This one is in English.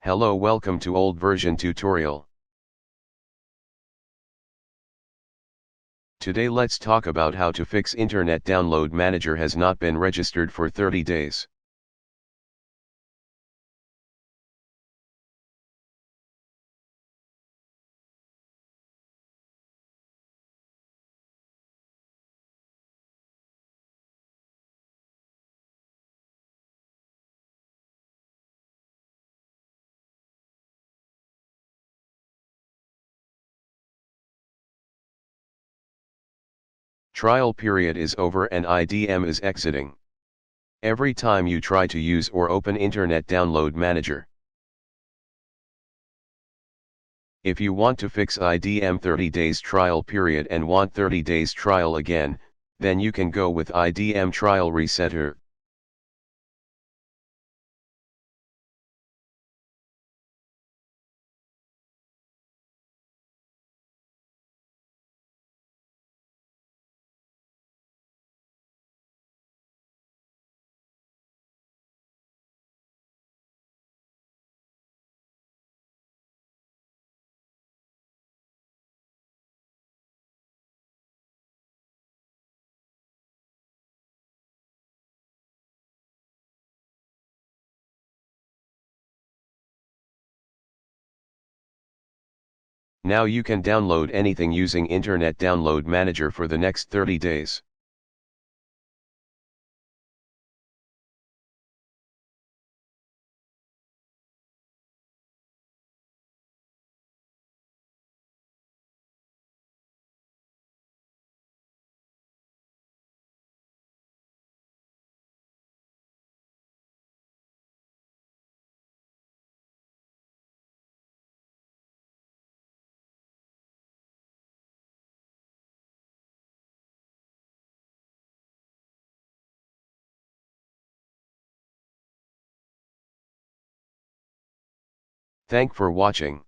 Hello, welcome to old version tutorial. Today let's talk about how to fix Internet Download Manager has not been registered for 30 days. Trial period is over and IDM is exiting. Every time you try to use or open Internet Download Manager. If you want to fix IDM 30 days trial period and want 30 days trial again, then you can go with IDM Trial Reseter. Now you can download anything using Internet Download Manager for the next 30 days. Thank for watching.